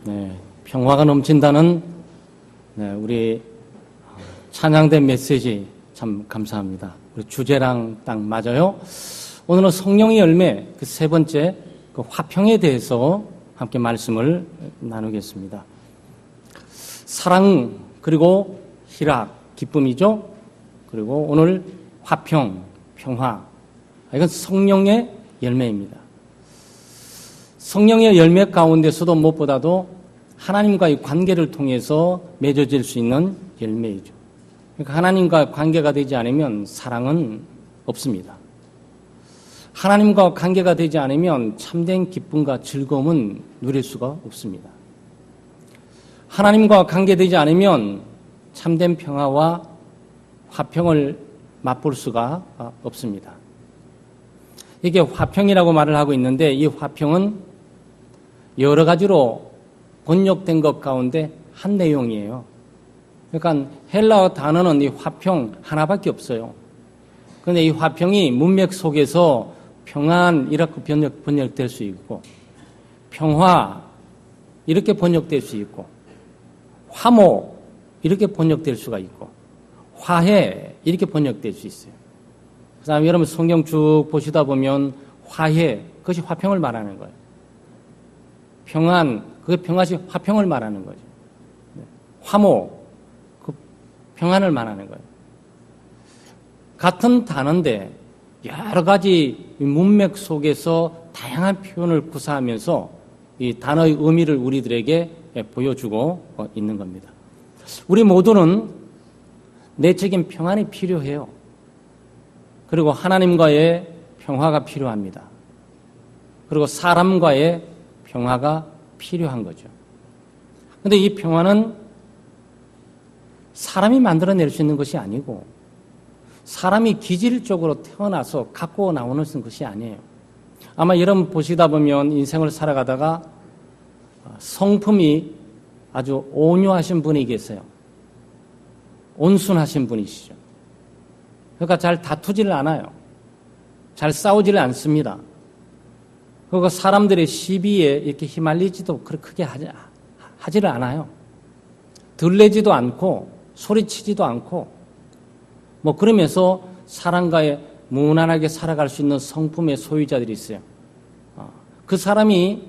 네, 평화가 넘친다는 우리 찬양된 메시지 참 감사합니다. 우리 주제랑 딱 맞아요. 오늘은 성령의 열매 그 세 번째 그 화평에 대해서 함께 말씀을 나누겠습니다. 사랑 그리고 희락, 기쁨이죠. 그리고 오늘 화평, 평화. 이건 성령의 열매입니다. 성령의 열매 가운데서도 무엇보다도 하나님과의 관계를 통해서 맺어질 수 있는 열매이죠. 그러니까 하나님과 관계가 되지 않으면 사랑은 없습니다. 하나님과 관계가 되지 않으면 참된 기쁨과 즐거움은 누릴 수가 없습니다. 하나님과 관계되지 않으면 참된 평화와 화평을 맛볼 수가 없습니다. 이게 화평이라고 말을 하고 있는데 이 화평은 여러 가지로 번역된 것 가운데 한 내용이에요. 그러니까 헬라어 단어는 이 화평 하나밖에 없어요. 그런데 이 화평이 문맥 속에서 평안 이렇게 번역될 수 있고 평화 이렇게 번역될 수 있고 화목 이렇게 번역될 수가 있고 화해 이렇게 번역될 수 있어요. 그 다음에 여러분 성경 쭉 보시다 보면 화해 그것이 화평을 말하는 거예요. 평안 그게 평화시 화평을 말하는 거죠. 화목 그 평안을 말하는 거예요. 같은 단어인데 여러 가지 문맥 속에서 다양한 표현을 구사하면서 이 단어의 의미를 우리들에게 보여주고 있는 겁니다. 우리 모두는 내적인 평안이 필요해요. 그리고 하나님과의 평화가 필요합니다. 그리고 사람과의 평화가 필요한 거죠. 그런데 이 평화는 사람이 만들어낼 수 있는 것이 아니고 사람이 기질적으로 태어나서 갖고 나오는 것이 아니에요. 아마 여러분 보시다 보면 인생을 살아가다가 성품이 아주 온유하신 분이 계세요. 온순하신 분이시죠. 그러니까 잘 다투지를 않아요. 잘 싸우지를 않습니다. 그리고 사람들의 시비에 이렇게 휘말리지도 크게 하지를 않아요. 들레지도 않고 소리치지도 않고 그러면서 사람과의 무난하게 살아갈 수 있는 성품의 소유자들이 있어요. 그 사람이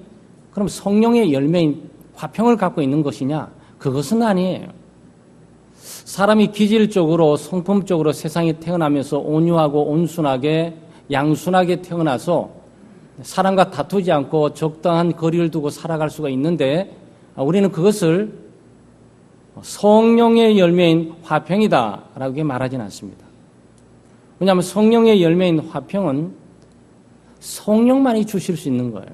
그럼 성령의 열매인 화평을 갖고 있는 것이냐? 그것은 아니에요. 사람이 기질적으로 성품적으로 세상에 태어나면서 온유하고 온순하게 양순하게 태어나서 사람과 다투지 않고 적당한 거리를 두고 살아갈 수가 있는데 우리는 그것을 성령의 열매인 화평이다라고 말하지는 않습니다. 왜냐하면 성령의 열매인 화평은 성령만이 주실 수 있는 거예요.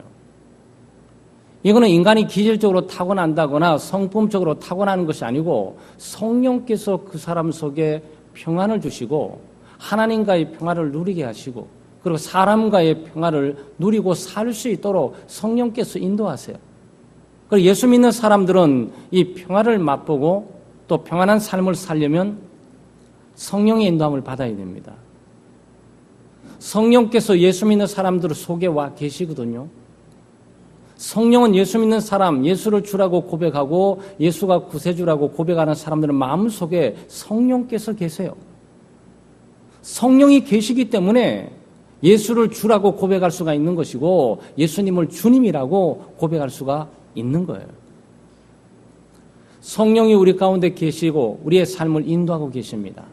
이거는 인간이 기질적으로 타고난다거나 성품적으로 타고나는 것이 아니고 성령께서 그 사람 속에 평안을 주시고 하나님과의 평화를 누리게 하시고 그리고 사람과의 평화를 누리고 살 수 있도록 성령께서 인도하세요. 그리고 예수 믿는 사람들은 이 평화를 맛보고 또 평안한 삶을 살려면 성령의 인도함을 받아야 됩니다. 성령께서 예수 믿는 사람들 속에 와 계시거든요. 성령은 예수 믿는 사람, 예수를 주라고 고백하고 예수가 구세주라고 고백하는 사람들은 마음속에 성령께서 계세요. 성령이 계시기 때문에 예수를 주라고 고백할 수가 있는 것이고 예수님을 주님이라고 고백할 수가 있는 거예요. 성령이 우리 가운데 계시고 우리의 삶을 인도하고 계십니다.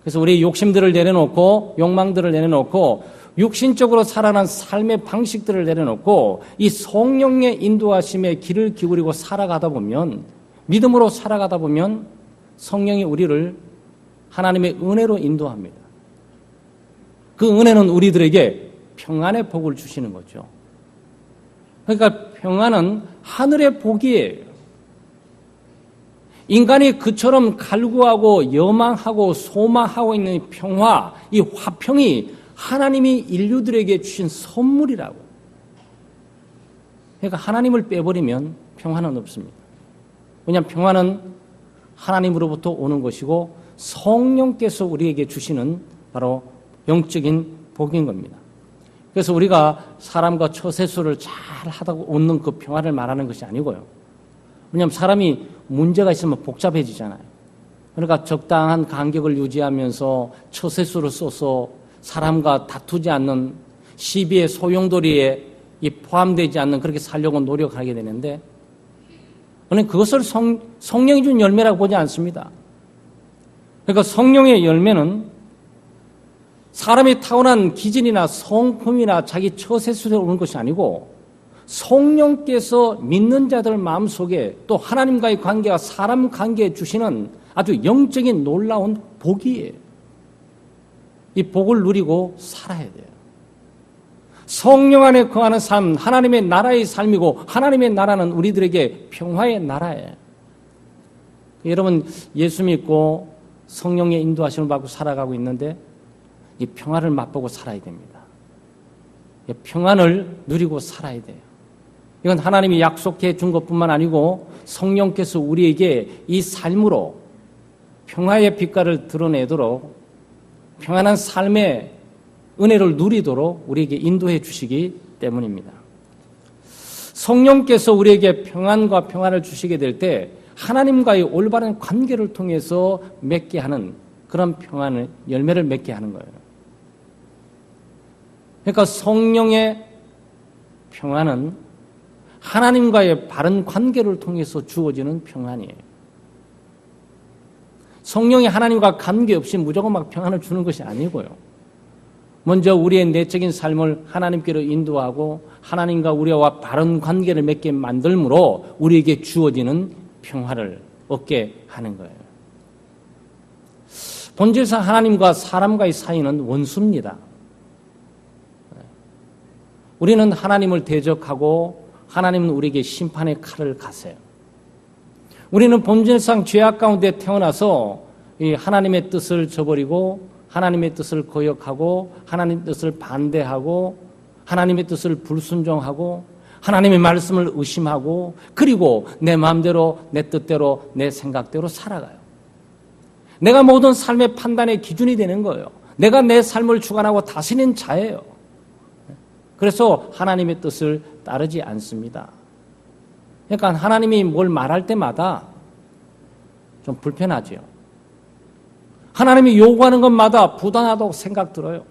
그래서 우리의 욕심들을 내려놓고 욕망들을 내려놓고 육신적으로 살아난 삶의 방식들을 내려놓고 이 성령의 인도하심에 길을 기울이고 살아가다 보면 믿음으로 살아가다 보면 성령이 우리를 하나님의 은혜로 인도합니다. 그 은혜는 우리들에게 평안의 복을 주시는 거죠. 그러니까 평안은 하늘의 복이에요. 인간이 그처럼 갈구하고 여망하고 소망하고 있는 평화, 이 화평이 하나님이 인류들에게 주신 선물이라고. 그러니까 하나님을 빼버리면 평화는 없습니다. 왜냐하면 평화는 하나님으로부터 오는 것이고 성령께서 우리에게 주시는 바로 영적인 복인 겁니다. 그래서 우리가 사람과 처세술을 잘 하다고 얻는 그 평화를 말하는 것이 아니고요. 왜냐하면 사람이 문제가 있으면 복잡해지잖아요. 그러니까 적당한 간격을 유지하면서 처세술을 써서 사람과 다투지 않는 시비의 소용돌이에 포함되지 않는 그렇게 살려고 노력하게 되는데, 그러니까 그것을 성령이 준 열매라고 보지 않습니다. 그러니까 성령의 열매는 사람이 타고난 기질이나 성품이나 자기 처세술에 오는 것이 아니고 성령께서 믿는 자들 마음속에 또 하나님과의 관계와 사람 관계에 주시는 아주 영적인 놀라운 복이에요. 이 복을 누리고 살아야 돼요. 성령 안에 거하는 삶, 하나님의 나라의 삶이고 하나님의 나라는 우리들에게 평화의 나라예요. 여러분, 예수 믿고 성령의 인도하심을 받고 살아가고 있는데 이 평화를 맛보고 살아야 됩니다. 평안을 누리고 살아야 돼요. 이건 하나님이 약속해 준 것뿐만 아니고 성령께서 우리에게 이 삶으로 평화의 빛깔을 드러내도록 평안한 삶의 은혜를 누리도록 우리에게 인도해 주시기 때문입니다. 성령께서 우리에게 평안과 평안을 주시게 될 때 하나님과의 올바른 관계를 통해서 맺게 하는 그런 평안의 열매를 맺게 하는 거예요. 그러니까 성령의 평안은 하나님과의 바른 관계를 통해서 주어지는 평안이에요. 성령이 하나님과 관계없이 무조건 막 평안을 주는 것이 아니고요. 먼저 우리의 내적인 삶을 하나님께로 인도하고 하나님과 우리와 바른 관계를 맺게 만들므로 우리에게 주어지는 평화를 얻게 하는 거예요. 본질상 하나님과 사람과의 사이는 원수입니다. 우리는 하나님을 대적하고 하나님은 우리에게 심판의 칼을 가세요. 우리는 본질상 죄악 가운데 태어나서 이 하나님의 뜻을 저버리고 하나님의 뜻을 거역하고 하나님의 뜻을 반대하고 하나님의 뜻을 불순종하고 하나님의 말씀을 의심하고 그리고 내 마음대로 내 뜻대로 내 생각대로 살아가요. 내가 모든 삶의 판단의 기준이 되는 거예요. 내가 내 삶을 주관하고 다스리는 자예요. 그래서 하나님의 뜻을 따르지 않습니다. 그러니까 하나님이 뭘 말할 때마다 좀 불편하죠. 하나님이 요구하는 것마다 부당하다고 생각 들어요.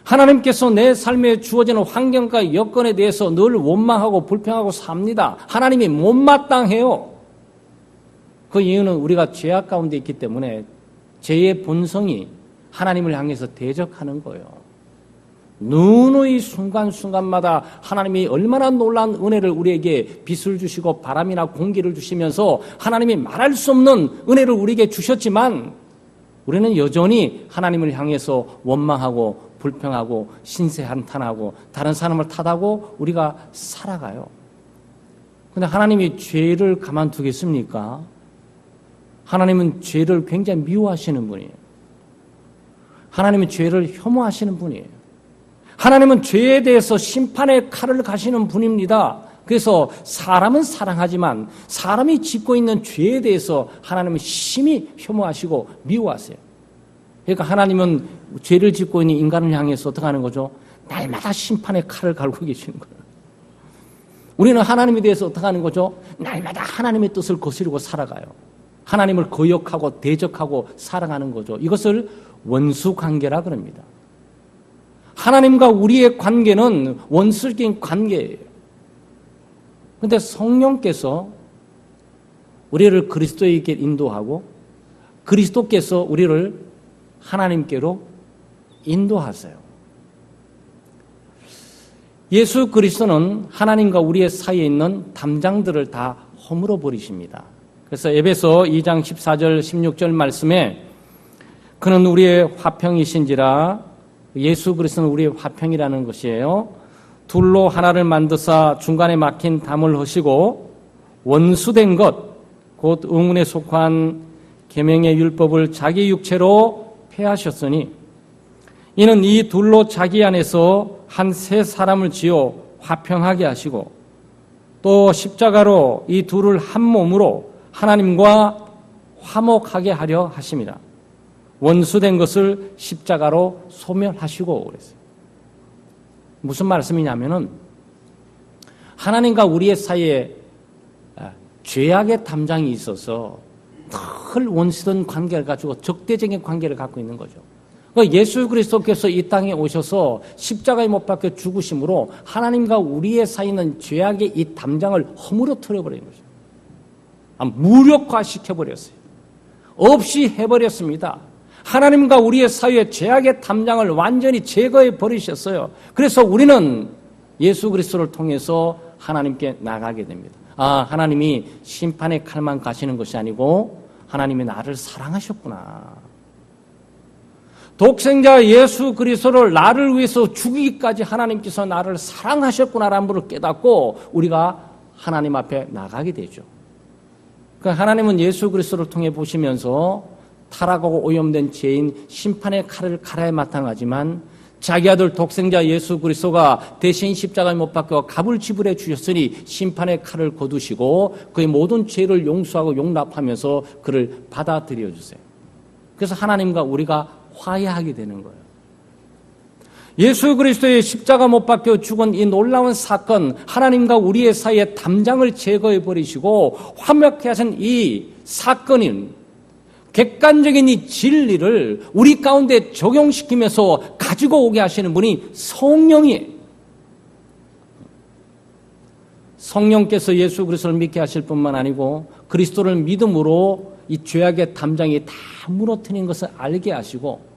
하나님께서 내 삶에 주어지는 환경과 여건에 대해서 늘 원망하고 불평하고 삽니다. 하나님이 못마땅해요. 그 이유는 우리가 죄악 가운데 있기 때문에 죄의 본성이 하나님을 향해서 대적하는 거예요. 누누이 순간순간마다 하나님이 얼마나 놀라운 은혜를 우리에게 빛을 주시고 바람이나 공기를 주시면서 하나님이 말할 수 없는 은혜를 우리에게 주셨지만 우리는 여전히 하나님을 향해서 원망하고 불평하고 신세한탄하고 다른 사람을 탓하고 우리가 살아가요. 그런데 하나님이 죄를 가만두겠습니까? 하나님은 죄를 굉장히 미워하시는 분이에요. 하나님은 죄를 혐오하시는 분이에요. 하나님은 죄에 대해서 심판의 칼을 가시는 분입니다. 그래서 사람은 사랑하지만 사람이 짓고 있는 죄에 대해서 하나님은 심히 혐오하시고 미워하세요. 그러니까 하나님은 죄를 짓고 있는 인간을 향해서 어떻게 하는 거죠? 날마다 심판의 칼을 갈고 계시는 거예요. 우리는 하나님에 대해서 어떻게 하는 거죠? 날마다 하나님의 뜻을 거스르고 살아가요. 하나님을 거역하고 대적하고 살아가는 거죠. 이것을 원수관계라 그럽니다. 하나님과 우리의 관계는 원수적인 관계예요. 그런데 성령께서 우리를 그리스도에게 인도하고 그리스도께서 우리를 하나님께로 인도하세요. 예수 그리스도는 하나님과 우리의 사이에 있는 담장들을 다 허물어 버리십니다. 그래서 에베소 2장 14절 16절 말씀에 그는 우리의 화평이신지라 예수 그리스도는 우리의 화평이라는 것이에요. 둘로 하나를 만드사 중간에 막힌 담을 허시고 원수된 것 곧 의문에 속한 계명의 율법을 자기 육체로 폐하셨으니 이는 이 둘로 자기 안에서 한 새 사람을 지어 화평하게 하시고 또 십자가로 이 둘을 한 몸으로 하나님과 화목하게 하려 하심이라. 원수된 것을 십자가로 소멸하시고 그랬어요. 무슨 말씀이냐면은 하나님과 우리의 사이에 죄악의 담장이 있어서 늘 원수던 관계를 가지고 적대적인 관계를 갖고 있는 거죠. 예수 그리스도께서 이 땅에 오셔서 십자가에 못 박혀 죽으심으로 하나님과 우리의 사이는 죄악의 이 담장을 허물어뜨려 버린 거죠. 무력화시켜버렸어요. 없이 해버렸습니다. 하나님과 우리의 사이의 죄악의 담장을 완전히 제거해 버리셨어요. 그래서 우리는 예수 그리스도를 통해서 하나님께 나가게 됩니다. 하나님이 심판의 칼만 가시는 것이 아니고 하나님이 나를 사랑하셨구나. 독생자 예수 그리스도를 나를 위해서 죽이기까지 하나님께서 나를 사랑하셨구나라는 것을 깨닫고 우리가 하나님 앞에 나가게 되죠. 그러니까 하나님은 예수 그리스도를 통해 보시면서 타락하고 오염된 죄인 심판의 칼을 갈아야 마땅하지만 자기 아들 독생자 예수 그리스도가 대신 십자가에 못 박혀 값을 지불해 주셨으니 심판의 칼을 거두시고 그의 모든 죄를 용서하고 용납하면서 그를 받아들여 주세요. 그래서 하나님과 우리가 화해하게 되는 거예요. 예수 그리스도의 십자가 못 박혀 죽은 이 놀라운 사건, 하나님과 우리의 사이의 담장을 제거해 버리시고 화목케 하신 이 사건인 객관적인 이 진리를 우리 가운데 적용시키면서 가지고 오게 하시는 분이 성령이에요. 성령께서 예수 그리스도를 믿게 하실 뿐만 아니고 그리스도를 믿음으로 이 죄악의 담장이 다 무너뜨린 것을 알게 하시고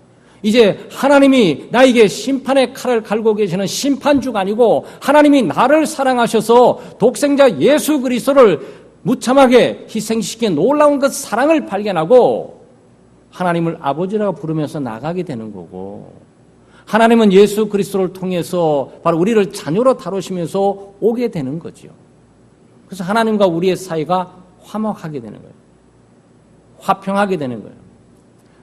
이제 하나님이 나에게 심판의 칼을 갈고 계시는 심판주가 아니고 하나님이 나를 사랑하셔서 독생자 예수 그리스도를 무참하게 희생시킨 놀라운 그 사랑을 발견하고 하나님을 아버지라고 부르면서 나가게 되는 거고 하나님은 예수 그리스도를 통해서 바로 우리를 자녀로 다루시면서 오게 되는 거죠. 그래서 하나님과 우리의 사이가 화목하게 되는 거예요. 화평하게 되는 거예요.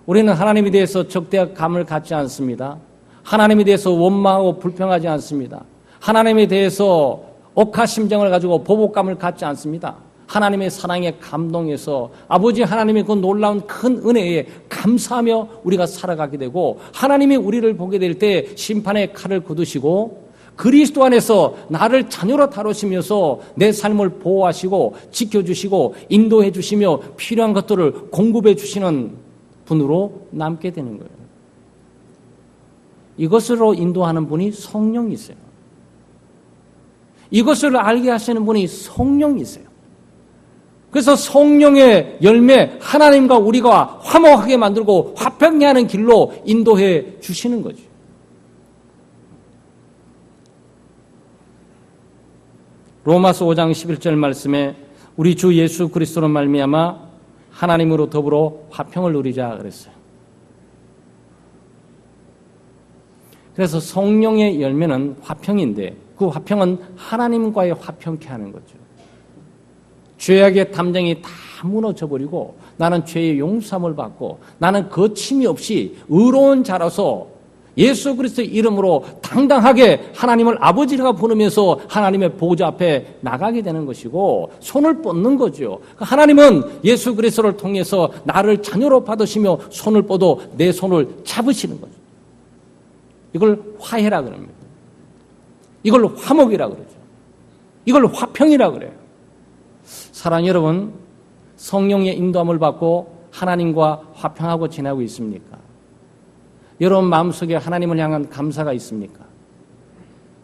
우리는 하나님에 대해서 적대감을 갖지 않습니다. 하나님에 대해서 원망하고 불평하지 않습니다. 하나님에 대해서 억하심정을 가지고 보복감을 갖지 않습니다. 하나님의 사랑에 감동해서 아버지 하나님의 그 놀라운 큰 은혜에 감사하며 우리가 살아가게 되고 하나님이 우리를 보게 될 때 심판의 칼을 거두시고 그리스도 안에서 나를 자녀로 다루시면서 내 삶을 보호하시고 지켜주시고 인도해 주시며 필요한 것들을 공급해 주시는 분으로 남게 되는 거예요. 이것으로 인도하는 분이 성령이세요. 이것을 알게 하시는 분이 성령이세요. 그래서 성령의 열매 하나님과 우리가 화목하게 만들고 화평케 하는 길로 인도해 주시는 거죠. 로마서 5장 11절 말씀에 우리 주 예수 그리스도로 말미암아 하나님으로 더불어 화평을 누리자 그랬어요. 그래서 성령의 열매는 화평인데 그 화평은 하나님과의 화평케 하는 거죠. 죄악의 담장이 다 무너져버리고 나는 죄의 용서함을 받고 나는 거침이 없이 의로운 자라서 예수 그리스도의 이름으로 당당하게 하나님을 아버지라고 부르면서 하나님의 보좌 앞에 나가게 되는 것이고 손을 뻗는 거죠. 하나님은 예수 그리스도를 통해서 나를 자녀로 받으시며 손을 뻗어 내 손을 잡으시는 거죠. 이걸 화해라 그럽니다. 이걸 화목이라 그러죠. 이걸 화평이라 그래요. 사랑하는 여러분, 성령의 인도함을 받고 하나님과 화평하고 지내고 있습니까? 여러분 마음속에 하나님을 향한 감사가 있습니까?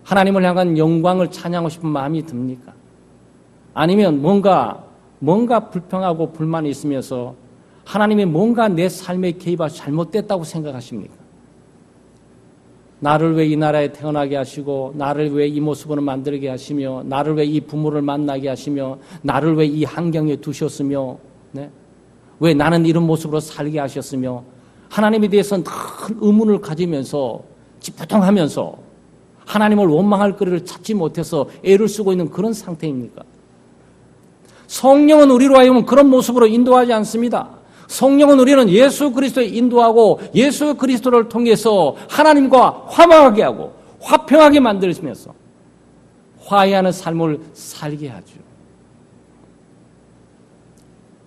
하나님을 향한 영광을 찬양하고 싶은 마음이 듭니까? 아니면 뭔가 불평하고 불만이 있으면서 하나님이 뭔가 내 삶에 개입하셔서 잘못됐다고 생각하십니까? 나를 왜 이 나라에 태어나게 하시고 나를 왜 이 모습으로 만들게 하시며 나를 왜 이 부모를 만나게 하시며 나를 왜 이 환경에 두셨으며 네? 왜 나는 이런 모습으로 살게 하셨으며 하나님에 대해서는 늘 의문을 가지면서 찌뿌둥하면서 하나님을 원망할 거리를 찾지 못해서 애를 쓰고 있는 그런 상태입니까? 성령은 우리로 하여금 그런 모습으로 인도하지 않습니다. 성령은 우리는 예수 그리스도에 인도하고 예수 그리스도를 통해서 하나님과 화목하게 하고 화평하게 만들면서 화해하는 삶을 살게 하죠.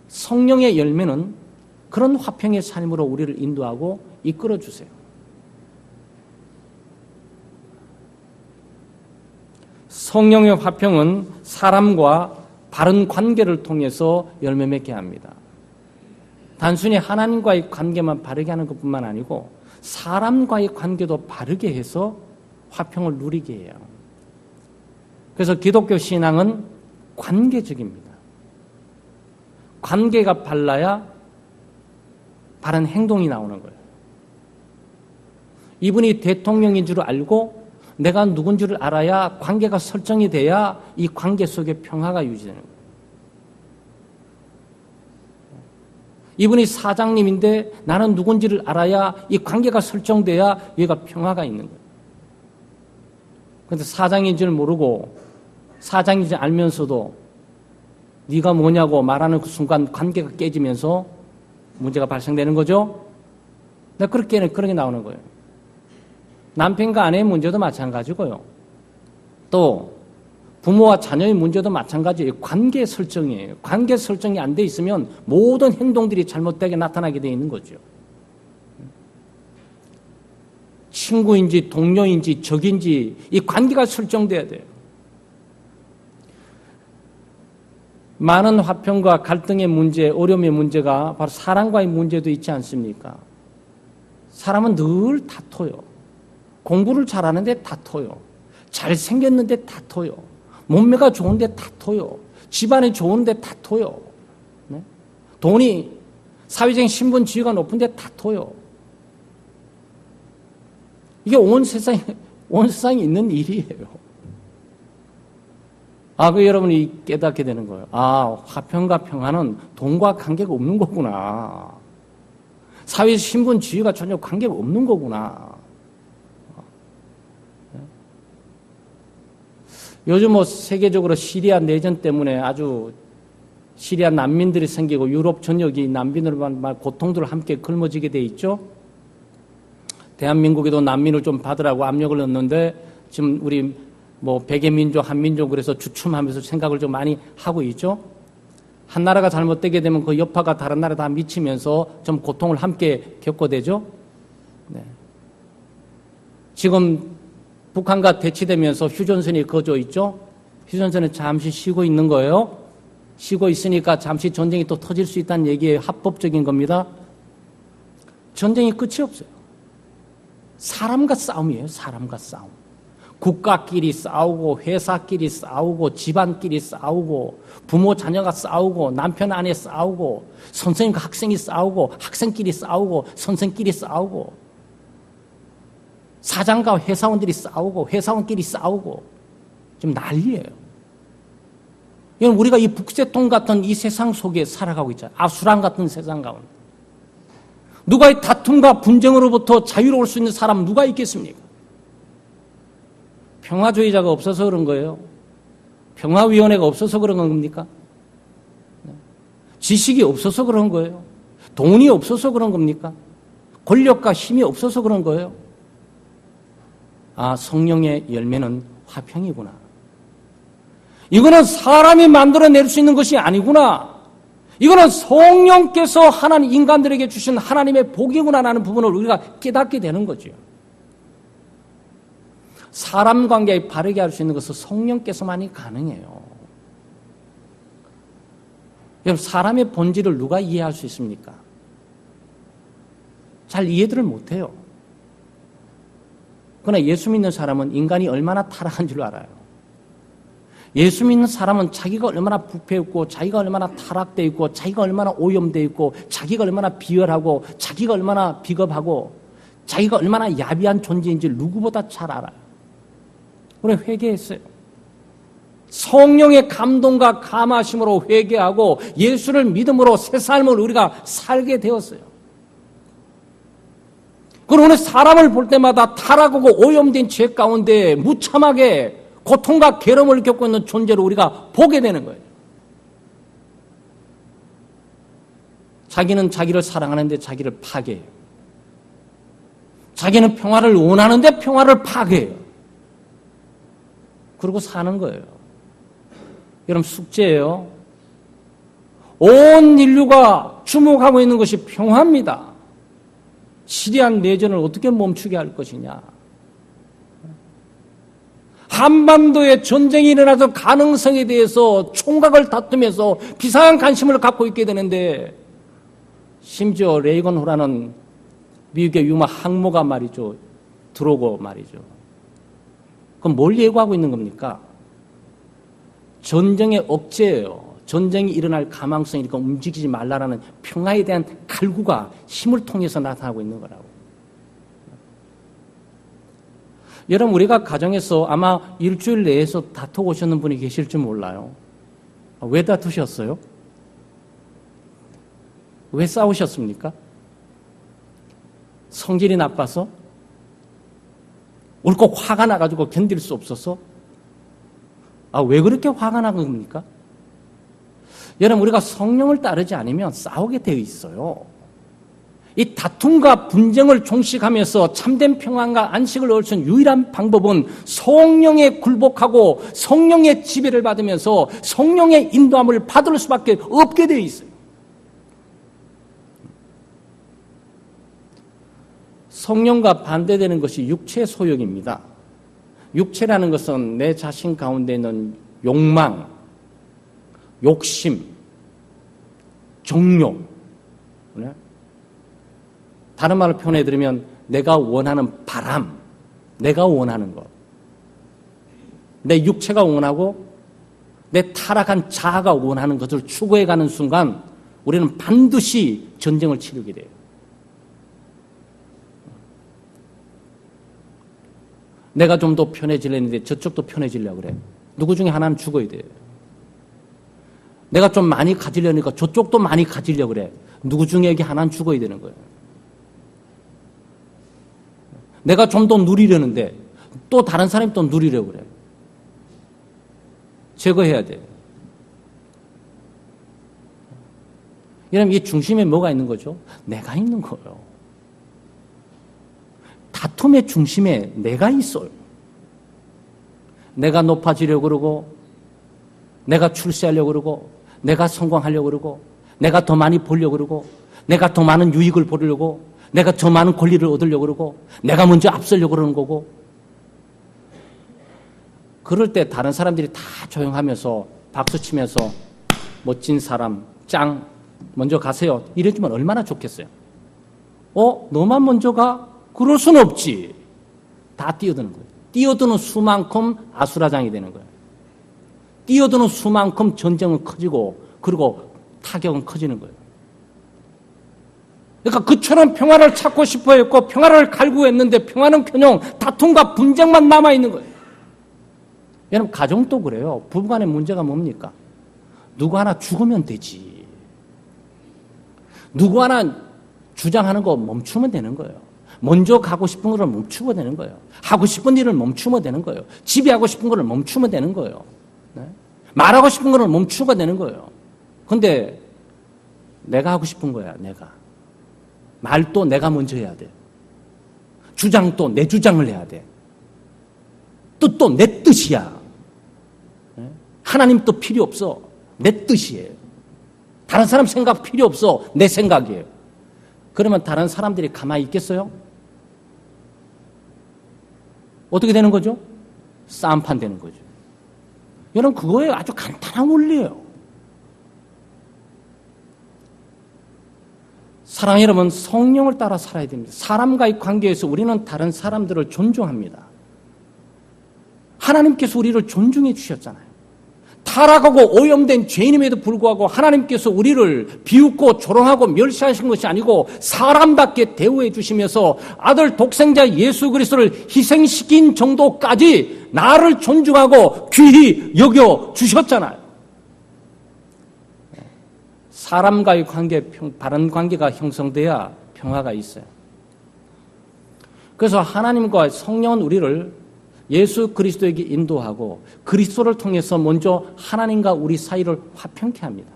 성령의 열매는 그런 화평의 삶으로 우리를 인도하고 이끌어 주세요. 성령의 화평은 사람과 바른 관계를 통해서 열매 맺게 합니다. 단순히 하나님과의 관계만 바르게 하는 것뿐만 아니고 사람과의 관계도 바르게 해서 화평을 누리게 해요. 그래서 기독교 신앙은 관계적입니다. 관계가 발라야 바른 행동이 나오는 거예요. 이분이 대통령인 줄 알고 내가 누군 줄 알아야 관계가 설정이 돼야 이 관계 속에 평화가 유지되는 거예요. 이분이 사장님인데 나는 누군지를 알아야 이 관계가 설정돼야 얘가 평화가 있는 거예요. 그런데 사장인 줄 모르고 사장인지 알면서도 네가 뭐냐고 말하는 그 순간 관계가 깨지면서 문제가 발생되는 거죠. 그렇게 나오는 거예요. 남편과 아내의 문제도 마찬가지고요. 또 부모와 자녀의 문제도 마찬가지예요. 관계 설정이에요. 관계 설정이 안 돼 있으면 모든 행동들이 잘못되게 나타나게 돼 있는 거죠. 친구인지 동료인지 적인지 이 관계가 설정돼야 돼요. 많은 화평과 갈등의 문제, 어려움의 문제가 바로 사랑과의 문제도 있지 않습니까? 사람은 늘 다퉈요. 공부를 잘하는데 다퉈요. 잘생겼는데 다퉈요. 몸매가 좋은데 다퉈요. 집안이 좋은데 다퉈요. 네? 돈이 사회적인 신분 지위가 높은데 다퉈요. 이게 온 세상에 있는 일이에요. 여러분이 깨닫게 되는 거예요. 화평과 평화는 돈과 관계가 없는 거구나. 사회 신분 지위가 전혀 관계가 없는 거구나. 요즘 세계적으로 시리아 내전 때문에 아주 시리아 난민들이 생기고 유럽 전역이 난민으로 고통들을 함께 짊어지게 돼 있죠. 대한민국에도 난민을 좀 받으라고 압력을 넣는데 지금 우리 백의 민족, 한민족 그래서 주춤하면서 생각을 좀 많이 하고 있죠. 한 나라가 잘못되게 되면 그 여파가 다른 나라에 다 미치면서 좀 고통을 함께 겪어대죠. 네. 지금 북한과 대치되면서 휴전선이 거져 있죠. 휴전선은 잠시 쉬고 있는 거예요. 쉬고 있으니까 잠시 전쟁이 또 터질 수 있다는 얘기예요. 합법적인 겁니다. 전쟁이 끝이 없어요. 사람과 싸움이에요. 사람과 싸움. 국가끼리 싸우고 회사끼리 싸우고 집안끼리 싸우고 부모 자녀가 싸우고 남편 아내 싸우고 선생님과 학생이 싸우고 학생끼리 싸우고 선생끼리 싸우고 사장과 회사원들이 싸우고 회사원끼리 싸우고 지금 난리예요. 이건 우리가 이 북새통 같은 이 세상 속에 살아가고 있잖아요. 아수랑 같은 세상 가운데. 누가 이 다툼과 분쟁으로부터 자유로울 수 있는 사람 누가 있겠습니까? 평화주의자가 없어서 그런 거예요. 평화위원회가 없어서 그런 겁니까? 지식이 없어서 그런 거예요. 돈이 없어서 그런 겁니까? 권력과 힘이 없어서 그런 거예요. 성령의 열매는 화평이구나. 이거는 사람이 만들어낼 수 있는 것이 아니구나. 이거는 성령께서 하나님 인간들에게 주신 하나님의 복이구나라는 부분을 우리가 깨닫게 되는 거죠. 사람 관계에 바르게 할 수 있는 것은 성령께서만이 가능해요. 여러분, 사람의 본질을 누가 이해할 수 있습니까? 잘 이해들을 못해요. 그러나 예수 믿는 사람은 인간이 얼마나 타락한 줄 알아요. 예수 믿는 사람은 자기가 얼마나 부패했고 자기가 얼마나 타락되어 있고 자기가 얼마나 오염되어 있고 자기가 얼마나 비열하고 자기가 얼마나 비겁하고 자기가 얼마나 야비한 존재인지 누구보다 잘 알아요. 우리 회개했어요. 성령의 감동과 감화심으로 회개하고 예수를 믿음으로 새 삶을 우리가 살게 되었어요. 그리고 오늘 사람을 볼 때마다 타락하고 오염된 죄 가운데 무참하게 고통과 괴로움을 겪고 있는 존재로 우리가 보게 되는 거예요. 자기는 자기를 사랑하는데 자기를 파괴해요. 자기는 평화를 원하는데 평화를 파괴해요. 그러고 사는 거예요. 여러분, 숙제예요. 온 인류가 주목하고 있는 것이 평화입니다. 시리안 내전을 어떻게 멈추게 할 것이냐. 한반도에 전쟁이 일어나서 가능성에 대해서 총각을 다투면서 비상한 관심을 갖고 있게 되는데 심지어 레이건 호라는 미국의 유명 항모가 말이죠. 들어오고 말이죠. 그럼 뭘 예고하고 있는 겁니까? 전쟁의 억제예요. 전쟁이 일어날 가망성이니까 움직이지 말라라는 평화에 대한 갈구가 힘을 통해서 나타나고 있는 거라고. 여러분, 우리가 가정에서 아마 일주일 내에서 다투고 오셨는 분이 계실 줄 몰라요. 왜 다투셨어요? 왜 싸우셨습니까? 성질이 나빠서? 옳고 화가 나가지고 견딜 수 없어서? 왜 그렇게 화가 난 겁니까? 여러분, 우리가 성령을 따르지 않으면 싸우게 되어 있어요. 이 다툼과 분쟁을 종식하면서 참된 평안과 안식을 얻을 수 있는 유일한 방법은 성령에 굴복하고 성령의 지배를 받으면서 성령의 인도함을 받을 수밖에 없게 되어 있어요. 성령과 반대되는 것이 육체의 소욕입니다. 육체라는 것은 내 자신 가운데 있는 욕망, 욕심, 정욕. 다른 말을 표현해드리면 내가 원하는 바람, 내가 원하는 것. 내 육체가 원하고 내 타락한 자아가 원하는 것을 추구해가는 순간 우리는 반드시 전쟁을 치르게 돼요. 내가 좀 더 편해지려는데 저쪽도 편해지려고 그래. 누구 중에 하나는 죽어야 돼요. 내가 좀 많이 가지려니까 저쪽도 많이 가지려고 그래. 누구 중에 여기 하나는 죽어야 되는 거예요. 내가 좀 더 누리려는데 또 다른 사람이 또 누리려고 그래. 제거해야 돼요. 여러분, 이 중심에 뭐가 있는 거죠? 내가 있는 거예요. 다툼의 중심에 내가 있어요. 내가 높아지려고 그러고, 내가 출세하려고 그러고, 내가 성공하려고 그러고, 내가 더 많이 벌려고 그러고, 내가 더 많은 유익을 보려고, 내가 더 많은 권리를 얻으려고 그러고, 내가 먼저 앞서려고 그러는 거고. 그럴 때 다른 사람들이 다 조용하면서 박수치면서 멋진 사람, 짱, 먼저 가세요. 이래주면 얼마나 좋겠어요. 너만 먼저 가? 그럴 수는 없지. 다 뛰어드는 거예요. 뛰어드는 수만큼 아수라장이 되는 거예요. 뛰어드는 수만큼 전쟁은 커지고 그리고 타격은 커지는 거예요. 그러니까 그처럼 평화를 찾고 싶어 했고 평화를 갈구했는데 평화는커녕 다툼과 분쟁만 남아있는 거예요. 여러분, 가정도 그래요. 부부간의 문제가 뭡니까? 누구 하나 죽으면 되지. 누구 하나 주장하는 거 멈추면 되는 거예요. 먼저 가고 싶은 거를 멈추면 되는 거예요. 하고 싶은 일을 멈추면 되는 거예요. 지배하고 싶은 거를 멈추면 되는 거예요. 네? 말하고 싶은 거를 멈추면 되는 거예요. 근데 내가 하고 싶은 거야, 내가. 말도 내가 먼저 해야 돼. 주장도 내 주장을 해야 돼. 뜻도 내 뜻이야. 네? 하나님 뜻 필요 없어. 내 뜻이에요. 다른 사람 생각 필요 없어. 내 생각이에요. 그러면 다른 사람들이 가만히 있겠어요? 어떻게 되는 거죠? 싸움판 되는 거죠. 여러분, 그거에 아주 간단한 원리예요. 사랑하는 여러분, 성령을 따라 살아야 됩니다. 사람과의 관계에서 우리는 다른 사람들을 존중합니다. 하나님께서 우리를 존중해 주셨잖아요. 타락하고 오염된 죄인임에도 불구하고 하나님께서 우리를 비웃고 조롱하고 멸시하신 것이 아니고 사람답게 대우해 주시면서 아들 독생자 예수 그리스도를 희생시킨 정도까지 나를 존중하고 귀히 여겨 주셨잖아요. 사람과의 관계, 바른 관계가 형성돼야 평화가 있어요. 그래서 하나님과 성령은 우리를 예수 그리스도에게 인도하고 그리스도를 통해서 먼저 하나님과 우리 사이를 화평케 합니다.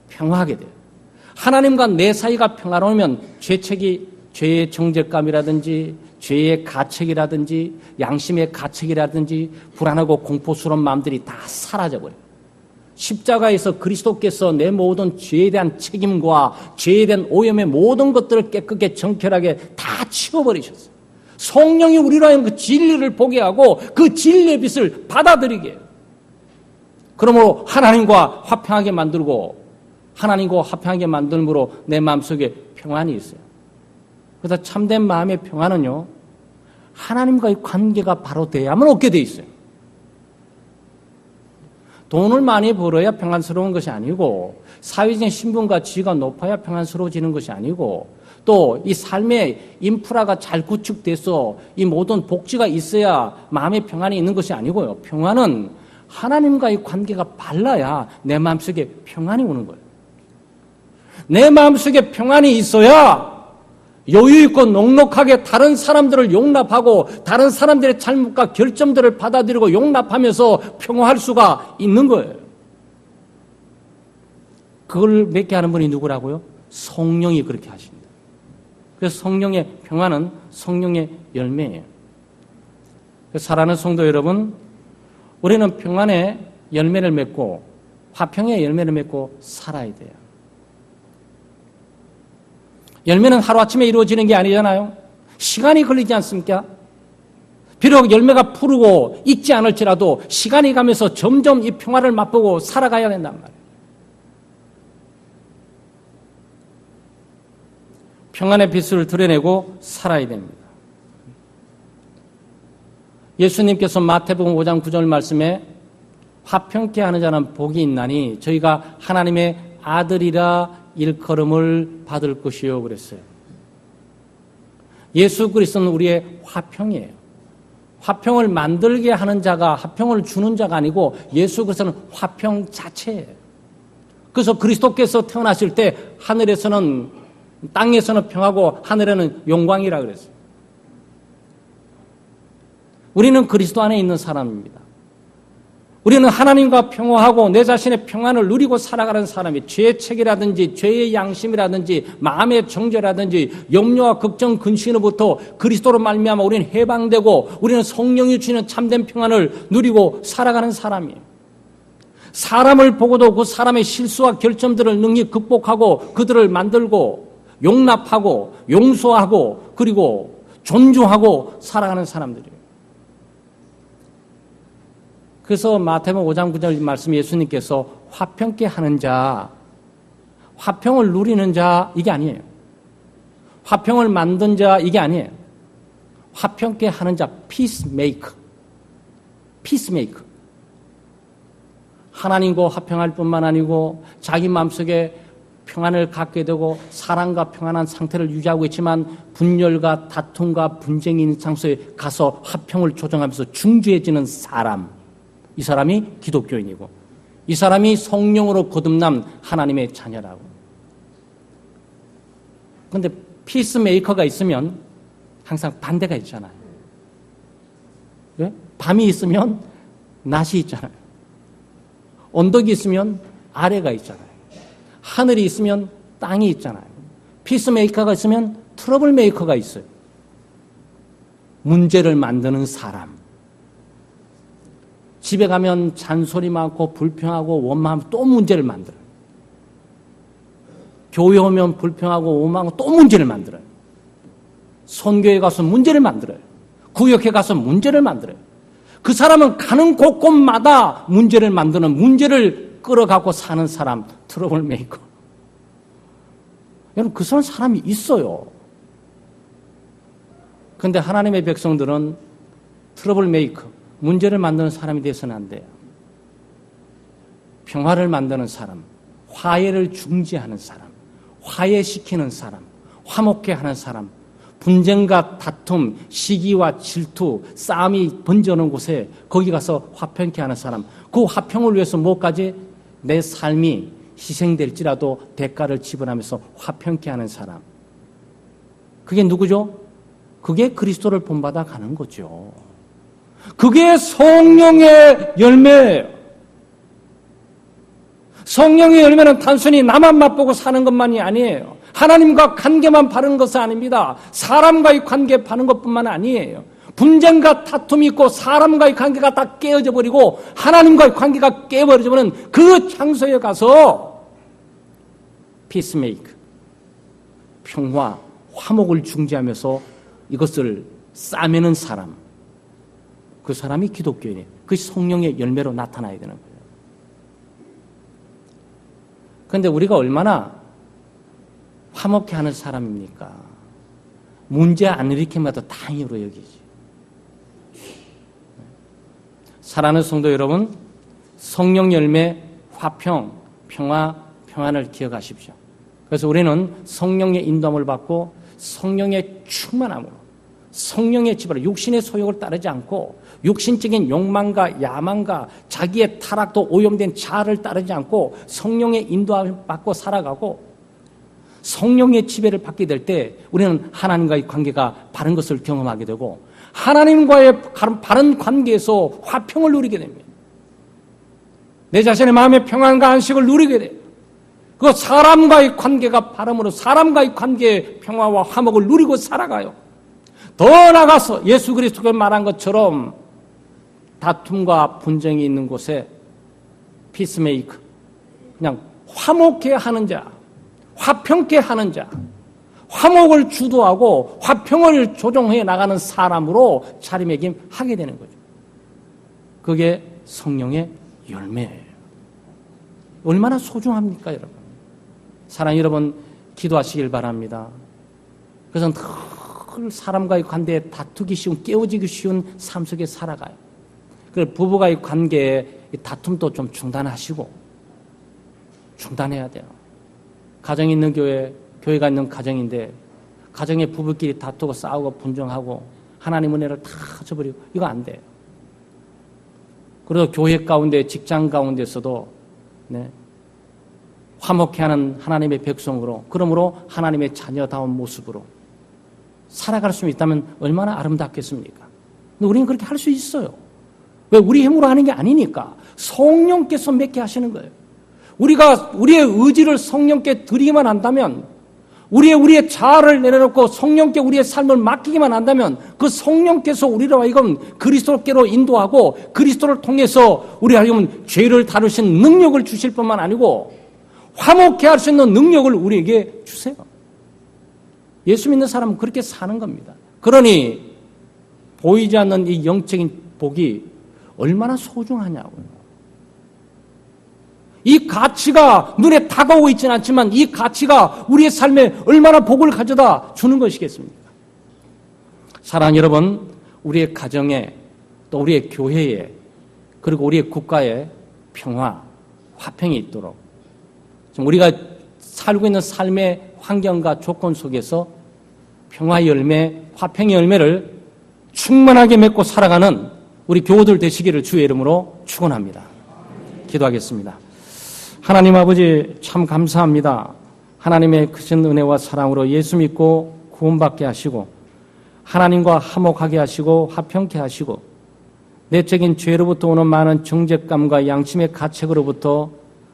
평화하게 돼요. 하나님과 내 사이가 평화로우면 죄의 정죄감이라든지 죄의 가책이라든지 양심의 가책이라든지 불안하고 공포스러운 마음들이 다 사라져버려요. 십자가에서 그리스도께서 내 모든 죄에 대한 책임과 죄에 대한 오염의 모든 것들을 깨끗하게 정결하게 다 치워버리셨어요. 성령이 우리로 하여금 그 진리를 보게 하고 그 진리의 빛을 받아들이게 해요. 그러므로 하나님과 화평하게 만들고 하나님과 화평하게 만들므로 내 마음속에 평안이 있어요. 그래서 참된 마음의 평안은요, 하나님과의 관계가 바로 돼야만 얻게 돼 있어요. 돈을 많이 벌어야 평안스러운 것이 아니고, 사회적인 신분과 지위가 높아야 평안스러워지는 것이 아니고, 또 이 삶의 인프라가 잘 구축돼서 이 모든 복지가 있어야 마음의 평안이 있는 것이 아니고요. 평안은 하나님과의 관계가 발라야 내 마음속에 평안이 오는 거예요. 내 마음속에 평안이 있어야 여유 있고 넉넉하게 다른 사람들을 용납하고 다른 사람들의 잘못과 결점들을 받아들이고 용납하면서 평화할 수가 있는 거예요. 그걸 맺게 하는 분이 누구라고요? 성령이 그렇게 하십니다. 그래서 성령의 평안은 성령의 열매예요. 사랑하는 성도 여러분, 우리는 평안의 열매를 맺고 화평의 열매를 맺고 살아야 돼요. 열매는 하루아침에 이루어지는 게 아니잖아요. 시간이 걸리지 않습니까? 비록 열매가 푸르고 익지 않을지라도 시간이 가면서 점점 이 평화를 맛보고 살아가야 된단 말이에요. 평안의 빛을 드러내고 살아야 됩니다. 예수님께서 마태복음 5장 9절 말씀에 화평케 하는 자는 복이 있나니 저희가 하나님의 아들이라 일컬음을 받을 것이요 그랬어요. 예수 그리스도는 우리의 화평이에요. 화평을 만들게 하는 자가, 화평을 주는 자가 아니고 예수 그리스도는 화평 자체예요. 그래서 그리스도께서 태어나실 때 하늘에서는, 땅에서는 평하고 하늘에는 영광이라 그랬어요. 우리는 그리스도 안에 있는 사람입니다. 우리는 하나님과 평화하고 내 자신의 평안을 누리고 살아가는 사람이, 죄의 책이라든지 죄의 양심이라든지 마음의 정죄라든지 염려와 걱정 근심으로부터 그리스도로 말미암아 우리는 해방되고 우리는 성령이 주시는 참된 평안을 누리고 살아가는 사람이에요. 사람을 보고도 그 사람의 실수와 결점들을 능히 극복하고 그들을 만들고 용납하고 용서하고 그리고 존중하고 살아가는 사람들이에요. 그래서 마태복음 5장 9절 말씀 예수님께서 화평케 하는 자, 화평을 누리는 자 이게 아니에요. 화평을 만든 자 이게 아니에요. 화평케 하는 자, peacemaker. peacemaker. 하나님과 화평할 뿐만 아니고 자기 마음속에 평안을 갖게 되고 사랑과 평안한 상태를 유지하고 있지만 분열과 다툼과 분쟁이 있는 장소에 가서 화평을 조정하면서 중재해지는 사람, 이 사람이 기독교인이고 이 사람이 성령으로 거듭난 하나님의 자녀라고. 그런데 피스메이커가 있으면 항상 반대가 있잖아요. 왜? 밤이 있으면 낮이 있잖아요. 언덕이 있으면 아래가 있잖아요. 하늘이 있으면 땅이 있잖아요. 피스메이커가 있으면 트러블 메이커가 있어요. 문제를 만드는 사람. 집에 가면 잔소리 많고 불평하고 원망하면 또 문제를 만들어요. 교회 오면 불평하고 원망하고 또 문제를 만들어요. 선교에 가서 문제를 만들어요. 구역에 가서 문제를 만들어요. 그 사람은 가는 곳곳마다 문제를 만드는, 문제를 끌어가고 사는 사람, 트러블 메이커. 여러분, 그 사람이 있어요. 그런데 하나님의 백성들은 트러블 메이커, 문제를 만드는 사람이 되어서는 안 돼요. 평화를 만드는 사람, 화해를 중재하는 사람, 화해시키는 사람, 화목케 하는 사람, 분쟁과 다툼, 시기와 질투, 싸움이 번져오는 곳에 거기 가서 화평케 하는 사람, 그 화평을 위해서 뭐까지 내 삶이 희생될지라도 대가를 지불하면서 화평케 하는 사람. 그게 누구죠? 그게 그리스도를 본받아 가는 거죠. 그게 성령의 열매예요. 성령의 열매는 단순히 나만 맛보고 사는 것만이 아니에요. 하나님과 관계만 바르는 것은 아닙니다. 사람과의 관계 바르는 것뿐만 아니에요. 분쟁과 다툼이 있고 사람과의 관계가 다 깨어져 버리고 하나님과의 관계가 깨버려지면 그 장소에 가서 피스메이크, 평화, 화목을 중재하면서 이것을 싸매는 사람, 그 사람이 기독교인이에요. 그 성령의 열매로 나타나야 되는 거예요. 그런데 우리가 얼마나 화목해 하는 사람입니까? 문제 안 일으키면 다행으로 여기지. 사랑하는 성도 여러분, 성령 열매, 화평, 평화, 평안을 기억하십시오. 그래서 우리는 성령의 인도함을 받고 성령의 충만함으로, 성령의 지배로 육신의 소욕을 따르지 않고 육신적인 욕망과 야망과 자기의 타락도 오염된 자아를 따르지 않고 성령의 인도함을 받고 살아가고, 성령의 지배를 받게 될 때 우리는 하나님과의 관계가 바른 것을 경험하게 되고 하나님과의 바른 관계에서 화평을 누리게 됩니다. 내 자신의 마음의 평안과 안식을 누리게 돼요. 그 사람과의 관계가 바람으로 사람과의 관계의 평화와 화목을 누리고 살아가요. 더 나아가서 예수 그리스도가 말한 것처럼 다툼과 분쟁이 있는 곳에 피스메이커, 그냥 화목해 하는 자, 화평케 하는 자, 화목을 주도하고 화평을 조종해 나가는 사람으로 자리매김하게 되는 거죠. 그게 성령의 열매예요. 얼마나 소중합니까, 여러분? 사랑 여러분, 기도하시길 바랍니다. 그래서 늘 사람과의 관계에 다투기 쉬운, 깨어지기 쉬운 삶 속에 살아가요. 그래서 부부와의 관계에 다툼도 좀 중단하시고, 중단해야 돼요. 가정이 있는 교회가 있는 가정인데, 가정에 부부끼리 다투고 싸우고 분쟁하고 하나님 은혜를 다 저버리고, 이거 안 돼요. 그래서 교회 가운데, 직장 가운데서도 화목해하는 하나님의 백성으로, 그러므로 하나님의 자녀다운 모습으로 살아갈 수 있다면 얼마나 아름답겠습니까? 근데 우리는 그렇게 할 수 있어요. 왜? 우리 힘으로 하는 게 아니니까. 성령께서 맺게 하시는 거예요. 우리가 우리의 의지를 성령께 드리기만 한다면, 우리의 자아를 내려놓고 성령께 우리의 삶을 맡기기만 한다면, 그 성령께서 우리로 하여금 그리스도께로 인도하고 그리스도를 통해서 우리 하여금 죄를 다루신 능력을 주실 뿐만 아니고 화목케 할 수 있는 능력을 우리에게 주세요. 예수 믿는 사람은 그렇게 사는 겁니다. 그러니 보이지 않는 이 영적인 복이 얼마나 소중하냐고요. 이 가치가 눈에 다가오고 있지는 않지만 이 가치가 우리의 삶에 얼마나 복을 가져다 주는 것이겠습니까? 사랑하는 여러분, 우리의 가정에, 또 우리의 교회에, 그리고 우리의 국가에 평화, 화평이 있도록 우리가 살고 있는 삶의 환경과 조건 속에서 평화의 열매, 화평의 열매를 충만하게 맺고 살아가는 우리 교우들 되시기를 주의 이름으로 축원합니다. 기도하겠습니다. 하나님 아버지, 참 감사합니다. 하나님의 크신 은혜와 사랑으로 예수 믿고 구원받게 하시고 하나님과 화목하게 하시고 화평케 하시고 내적인 죄로부터 오는 많은 정죄감과 양심의 가책으로부터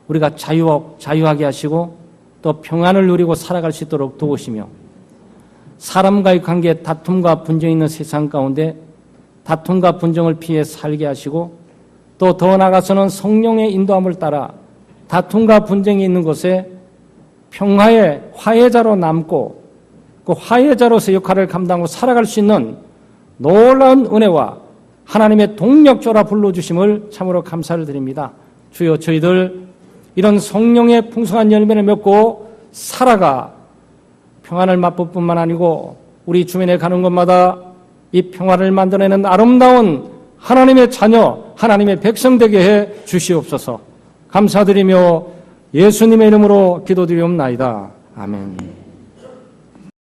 우리가 자유하게 하시고 또 평안을 누리고 살아갈 수 있도록 도우시며 사람과의 관계에 다툼과 분쟁이 있는 세상 가운데 다툼과 분쟁을 피해 살게 하시고 또 더 나아가서는 성령의 인도함을 따라 다툼과 분쟁이 있는 곳에 평화의 화해자로 남고 그 화해자로서 역할을 감당하고 살아갈 수 있는 놀라운 은혜와 하나님의 동력조라 불러주심을 참으로 감사를 드립니다. 주여, 저희들 이런 성령의 풍성한 열매를 맺고 살아가 평안을 맛볼 뿐만 아니고 우리 주변에 가는 곳마다 이 평화를 만들어내는 아름다운 하나님의 자녀, 하나님의 백성 되게 해 주시옵소서. 감사드리며 예수님의 이름으로 기도드리옵나이다. 아멘.